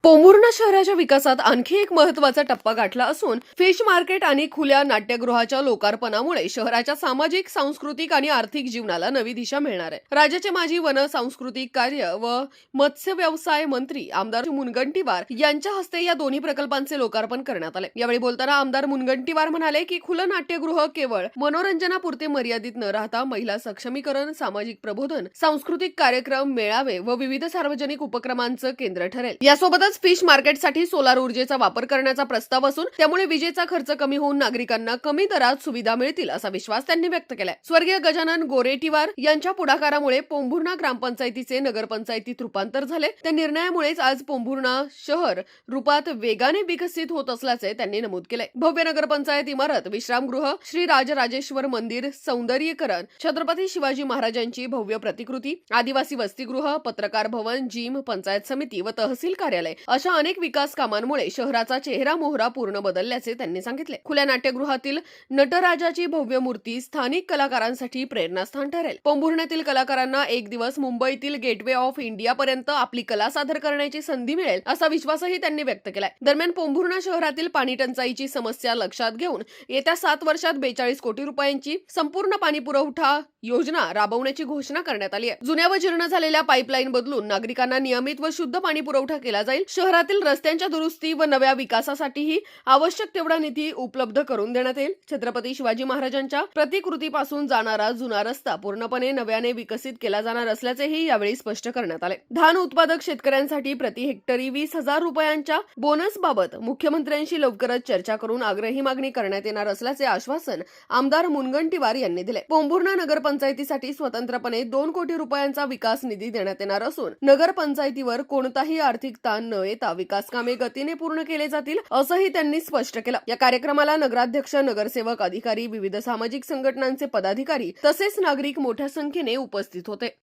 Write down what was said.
पोंभुर्णा शहराच्या विकासात आणखी एक महत्त्वाचा टप्पा गाठला असून फिश मार्केट आणि खुल्या नाट्यगृहाच्या लोकार्पणामुळे शहराच्या सामाजिक, सांस्कृतिक आणि आर्थिक जीवनाला नवी दिशा मिळणार आहे. राज्याचे माजी वन, सांस्कृतिक कार्य व मत्स्य व्यवसाय मंत्री आमदार मुनगंटीवार यांच्या हस्ते या दोन्ही प्रकल्पांचे लोकार्पण करण्यात आले. यावेळी बोलताना आमदार मुनगंटीवार म्हणाले की खुलं नाट्यगृह केवळ मनोरंजनापुरते मर्यादित न राहता महिला सक्षमीकरण, सामाजिक प्रबोधन, सांस्कृतिक कार्यक्रम, मेळावे व विविध सार्वजनिक उपक्रमांचं केंद्र ठरेल. यासोबतच फिश मार्केटसाठी सोलार ऊर्जेचा वापर करण्याचा प्रस्ताव असून त्यामुळे विजेचा खर्च कमी होऊन नागरिकांना कमी दरात सुविधा मिळतील असा विश्वास त्यांनी व्यक्त केलाय. स्वर्गीय गजानन गोरेटीवार यांच्या पुढाकारामुळे पोंभुर्णा ग्रामपंचायतीचे नगरपंचायतीत रूपांतर झाले. त्या निर्णयामुळेच आज पोंभुर्णा शहर रूपात वेगाने विकसित होत असल्याचे त्यांनी नमूद केले. भव्य नगरपंचायत इमारत, विश्रामगृह, श्री राजराजेश्वर मंदिर सौंदर्यीकरण, छत्रपती शिवाजी महाराजांची भव्य प्रतिकृती, आदिवासी वसतिगृह, पत्रकार भवन, जिम, पंचायत समिती व तहसील कार्यालय अशा अनेक विकास कामांमुळे शहराचा चेहरा मोहरा पूर्ण बदलल्याचे त्यांनी सांगितले. खुल्या नाट्यगृहातील नटराजाची भव्य मूर्ती स्थानिक कलाकारांसाठी प्रेरणास्थान ठरेल. पोंभुर्ण्यातील कलाकारांना एक दिवस मुंबईतील गेटवे ऑफ इंडिया पर्यंत आपली कला सादर करण्याची संधी मिळेल असा विश्वासही त्यांनी व्यक्त केलाय. दरम्यान पोंभुर्णा शहरातील पाणी टंचाईची समस्या लक्षात घेऊन येत्या 7 वर्षात 42 कोटी रुपयांची संपूर्ण पाणी पुरवठा योजना राबवण्याची घोषणा करण्यात आली आहे. जुन्या व जीर्ण झालेल्या पाईपलाईन बदलून नागरिकांना नियमित व शुद्ध पाणी पुरवठा केला जाईल. शहरातील रस्त्यांच्या दुरुस्ती व नव्या विकासासाठीही आवश्यक तेवढा निधी उपलब्ध करून देण्यात येईल. छत्रपती शिवाजी महाराजांच्या प्रतिकृतीपासून जाणारा जुना रस्ता पूर्णपणे नव्याने विकसित केला जाणार असल्याचेही यावेळी स्पष्ट करण्यात आले. धान उत्पादक शेतकऱ्यांसाठी प्रति हेक्टरी 20,000 रुपयांच्या बोनस बाबत मुख्यमंत्र्यांशी लवकरच चर्चा करून आग्रही मागणी करण्यात येणार असल्याचे आश्वासन आमदार मुनगंटीवार यांनी दिले. पोंभुर्णा नगरपंचायतीसाठी स्वतंत्रपणे 2 कोटी रुपयांचा विकास निधी देण्यात येणार असून नगरपंचायतीवर कोणताही आर्थिक ताण न येता विकास कामे गतीने पूर्ण केले जातील असंही त्यांनी स्पष्ट केलं. या कार्यक्रमाला नगराध्यक्ष, नगरसेवक, अधिकारी, विविध सामाजिक संघटनांचे पदाधिकारी तसेच नागरिक मोठ्या संख्येने उपस्थित होते.